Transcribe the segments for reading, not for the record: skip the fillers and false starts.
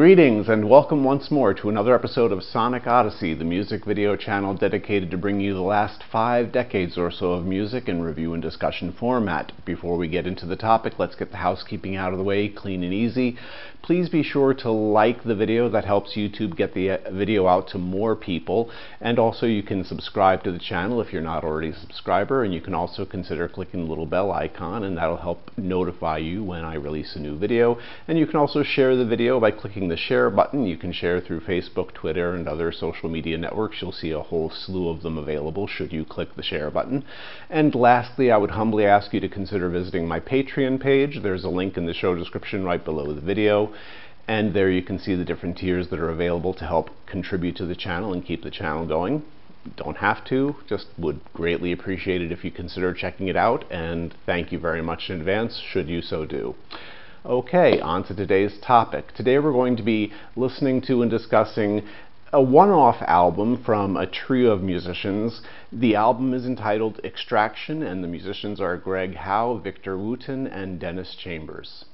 Greetings and welcome once more to another episode of Sonic Odyssey, the music video channel dedicated to bringing you the last 5 decades or so of music in review and discussion format. Before we get into the topic, let's get the housekeeping out of the way, clean and easy. Please be sure to like the video. That helps YouTube get the video out to more people. And also you can subscribe to the channel if you're not already a subscriber, and you can also consider clicking the little bell icon, and that'll help notify you when I release a new video. And you can also share the video by clicking the share button. You can share through Facebook, Twitter, and other social media networks. You'll see a whole slew of them available should you click the share button. And lastly, I would humbly ask you to consider visiting my Patreon page. There's a link in the show description right below the video. And there you can see the different tiers that are available to help contribute to the channel and keep the channel going. You don't have to, just would greatly appreciate it if you consider checking it out, and thank you very much in advance should you so do. Okay, on to today's topic. Today we're going to be listening to and discussing a one-off album from a trio of musicians. The album is entitled Extraction, and the musicians are Greg Howe, Victor Wooten, and Dennis Chambers.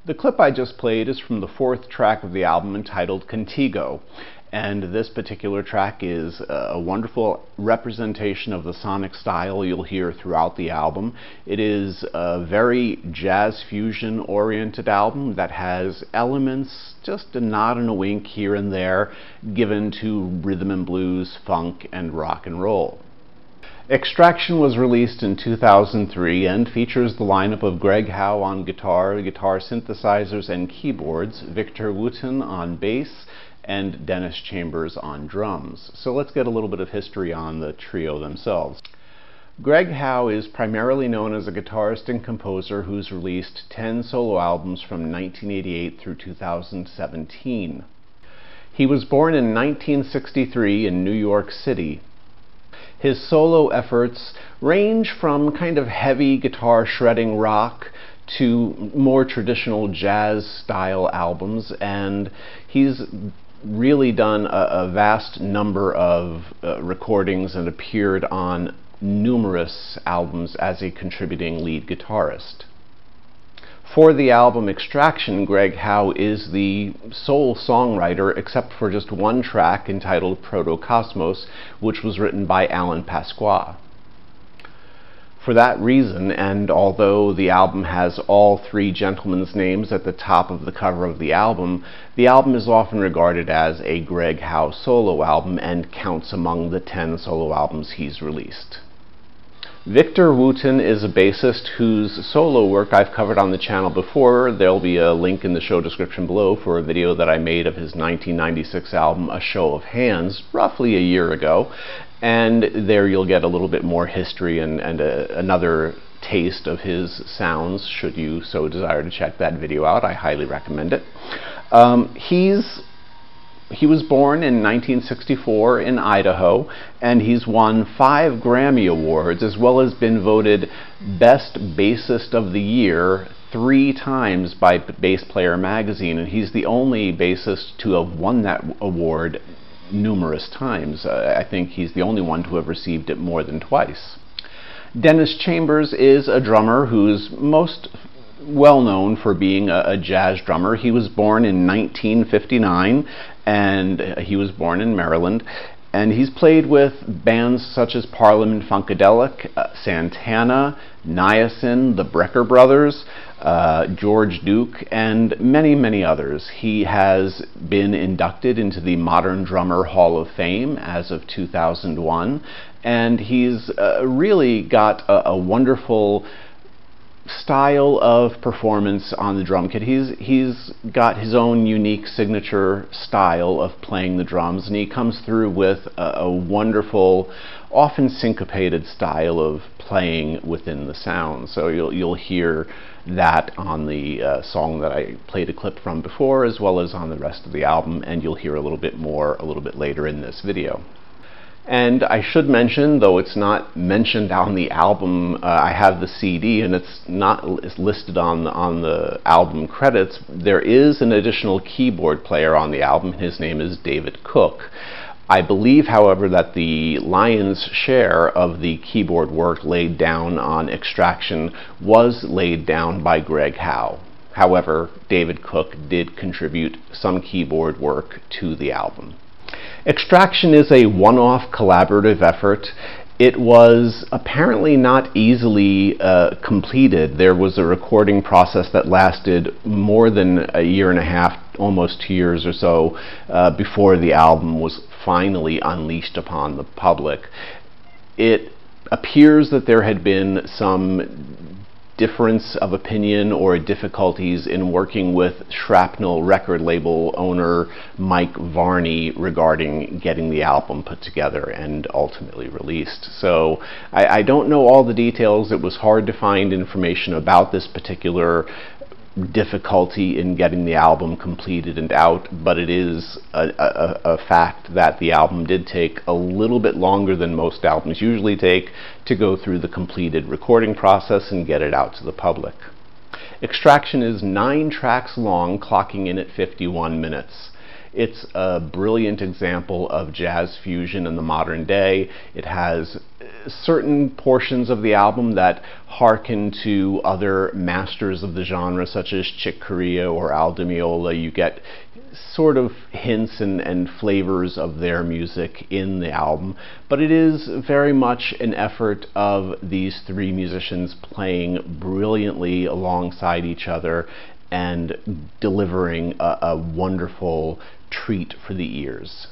The clip I just played is from the 4th track of the album entitled Contigo, and this particular track is a wonderful representation of the sonic style you'll hear throughout the album. It is a very jazz fusion oriented album that has elements, just a nod and a wink here and there, given to rhythm and blues, funk, and rock and roll. Extraction was released in 2003 and features the lineup of Greg Howe on guitar synthesizers and keyboards, Victor Wooten on bass, and Dennis Chambers on drums. So let's get a little bit of history on the trio themselves. Greg Howe is primarily known as a guitarist and composer who's released 10 solo albums from 1988 through 2017. He was born in 1963 in New York City. His solo efforts range from kind of heavy guitar shredding rock to more traditional jazz style albums, and he's really done a vast number of recordings and appeared on numerous albums as a contributing lead guitarist. For the album Extraction, Greg Howe is the sole songwriter except for just one track entitled Protocosmos, which was written by Alan Pasqua. For that reason, and although the album has all 3 gentlemen's names at the top of the cover of the album is often regarded as a Greg Howe solo album and counts among the 10 solo albums he's released. Victor Wooten is a bassist whose solo work I've covered on the channel before. There'll be a link in the show description below for a video that I made of his 1996 album A Show of Hands, roughly a year ago. And there you'll get a little bit more history and another taste of his sounds should you so desire to check that video out. I highly recommend it. He was born in 1964 in Idaho, and he's won 5 Grammy Awards, as well as been voted Best Bassist of the Year 3 times by Bass Player magazine, and he's the only bassist to have won that award numerous times. I think he's the only one to have received it more than twice. Dennis Chambers is a drummer who's most well known for being a jazz drummer. He was born in 1959, and he was born in Maryland. And he's played with bands such as Parliament Funkadelic, Santana, Niacin, the Brecker Brothers, George Duke, and many, many others. He has been inducted into the Modern Drummer Hall of Fame as of 2001, and he's really got a wonderful style of performance on the drum kit. He's got his own unique signature style of playing the drums, and he comes through with a wonderful, often syncopated style of playing within the sound. So you'll hear that on the song that I played a clip from before, as well as on the rest of the album, and you'll hear a little bit more a little bit later in this video. And I should mention, though it's not mentioned on the album, I have the CD and it's listed on the album credits. There is an additional keyboard player on the album. His name is David Cook. I believe, however, that the lion's share of the keyboard work laid down on Extraction was laid down by Greg Howe. However, David Cook did contribute some keyboard work to the album. Extraction is a one-off collaborative effort. It was apparently not easily completed. There was a recording process that lasted more than a year and a half, almost 2 years or so, before the album was finally unleashed upon the public. It appears that there had been some difference of opinion or difficulties in working with Shrapnel record label owner Mike Varney regarding getting the album put together and ultimately released. So I don't know all the details. It was hard to find information about this particular difficulty in getting the album completed and out, but it is a fact that the album did take a little bit longer than most albums usually take to go through the completed recording process and get it out to the public. Extraction is 9 tracks long, clocking in at 51 minutes. It's a brilliant example of jazz fusion in the modern day. It has certain portions of the album that hearken to other masters of the genre, such as Chick Corea or Al Di Meola. You get sort of hints and flavors of their music in the album, but it is very much an effort of these 3 musicians playing brilliantly alongside each other and delivering a wonderful treat for the ears.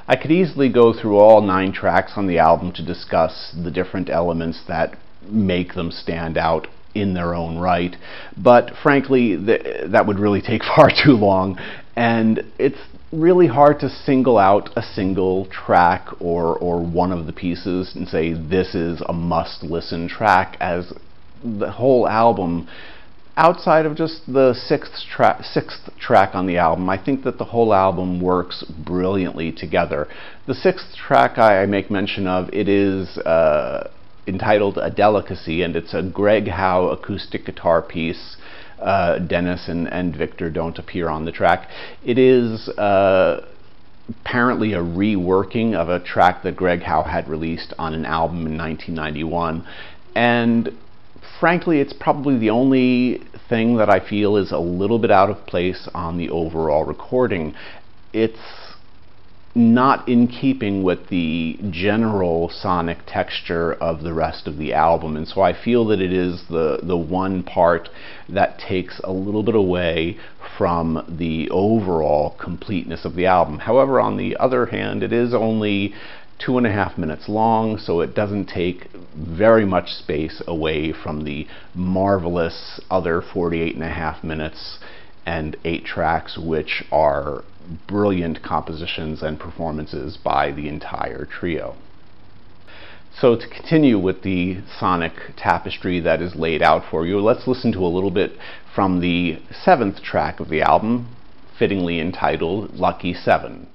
I could easily go through all 9 tracks on the album to discuss the different elements that make them stand out in their own right, but frankly that would really take far too long, and it's really hard to single out a single track or one of the pieces and say this is a must-listen track, as the whole album, outside of just the sixth track on the album, I think that the whole album works brilliantly together. The 6th track I make mention of, it is entitled A Delicacy, and it's a Greg Howe acoustic guitar piece. Dennis and Victor don't appear on the track. It is apparently a reworking of a track that Greg Howe had released on an album in 1991, and frankly, it's probably the only thing that I feel is a little bit out of place on the overall recording. It's not in keeping with the general sonic texture of the rest of the album, and so I feel that it is the one part that takes a little bit away from the overall completeness of the album. However, on the other hand, it is only 2.5 minutes long, so it doesn't take very much space away from the marvelous other 48.5 minutes and 8 tracks, which are brilliant compositions and performances by the entire trio. So to continue with the sonic tapestry that is laid out for you, let's listen to a little bit from the 7th track of the album, fittingly entitled Lucky 7.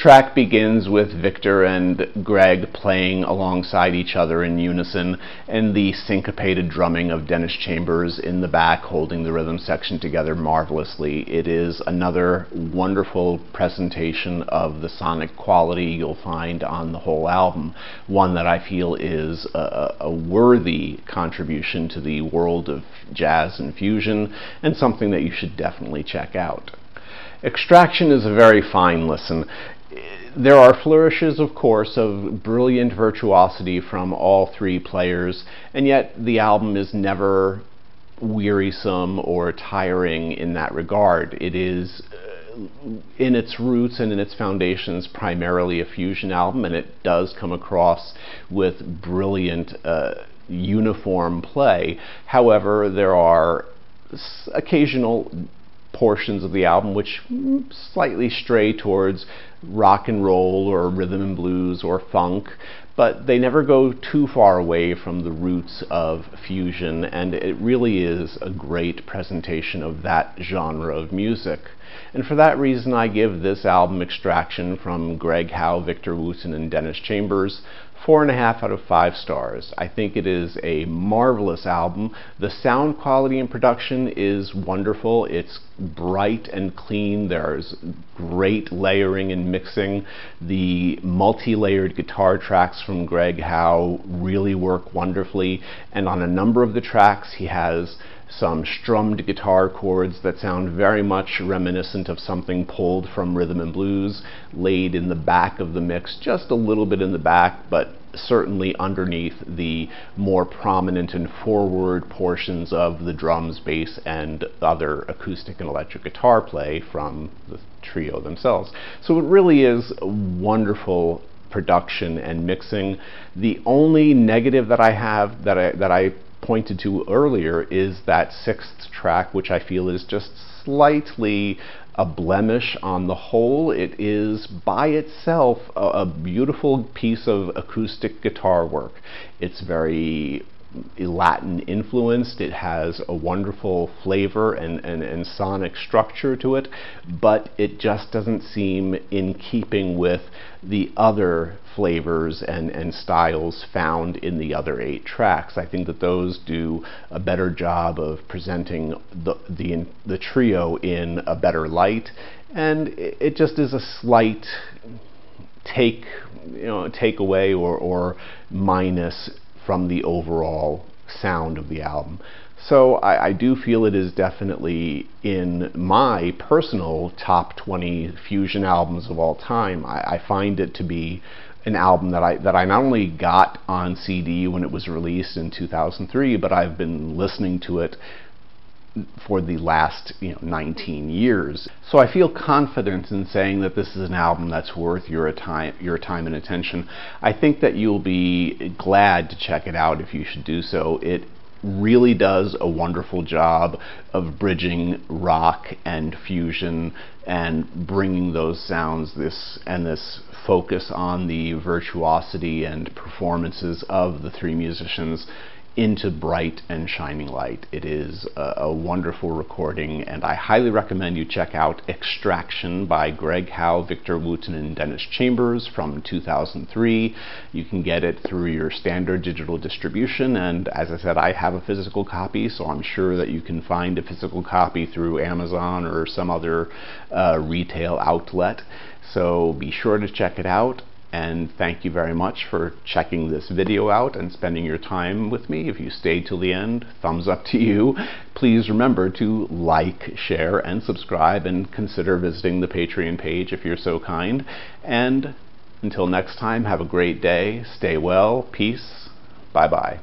track begins with Victor and Greg playing alongside each other in unison, and the syncopated drumming of Dennis Chambers in the back holding the rhythm section together marvelously. It is another wonderful presentation of the sonic quality you'll find on the whole album, one that I feel is a worthy contribution to the world of jazz and fusion, and something that you should definitely check out. Extraction is a very fine listen. There are flourishes, of course, of brilliant virtuosity from all three players, and yet the album is never wearisome or tiring in that regard. It is, in its roots and in its foundations, primarily a fusion album, and it does come across with brilliant uniform play. However, there are occasional portions of the album which slightly stray towards rock and roll or rhythm and blues or funk, but they never go too far away from the roots of fusion, and it really is a great presentation of that genre of music. And for that reason, I give this album, Extraction, from Greg Howe, Victor Wooten, and Dennis Chambers, 4.5 out of 5 stars. I think it is a marvelous album. The sound quality and production is wonderful. It's bright and clean. There's great layering and mixing. The multi-layered guitar tracks from Greg Howe really work wonderfully, and on a number of the tracks he has some strummed guitar chords that sound very much reminiscent of something pulled from rhythm and blues, laid in the back of the mix, just a little bit in the back, but certainly underneath the more prominent and forward portions of the drums, bass, and other acoustic and electric guitar play from the trio themselves. So it really is a wonderful production and mixing. The only negative that I have that I pointed to earlier is that sixth track, which I feel is just slightly a blemish on the whole. It is by itself a beautiful piece of acoustic guitar work. It's very Latin influenced. It has a wonderful flavor and sonic structure to it, but it just doesn't seem in keeping with the other flavors and styles found in the other 8 tracks. I think that those do a better job of presenting the trio in a better light, and it just is a slight takeaway or minus from the overall sound of the album. So I do feel it is definitely in my personal top 20 fusion albums of all time. I find it to be an album that I not only got on CD when it was released in 2003, but I've been listening to it for the last 19 years. So I feel confident in saying that this is an album that's worth your time and attention. I think that you'll be glad to check it out if you should do so. It really does a wonderful job of bridging rock and fusion and bringing those sounds, this focus on the virtuosity and performances of the 3 musicians into bright and shining light. It is a wonderful recording, and I highly recommend you check out Extraction by Greg Howe, Victor Wooten, and Dennis Chambers from 2003. You can get it through your standard digital distribution, and as I said, I have a physical copy, so I'm sure that you can find a physical copy through Amazon or some other retail outlet. So be sure to check it out. And thank you very much for checking this video out and spending your time with me. If you stayed till the end, thumbs up to you. Please remember to like, share, and subscribe, and consider visiting the Patreon page if you're so kind. And until next time, have a great day. Stay well. Peace. Bye-bye.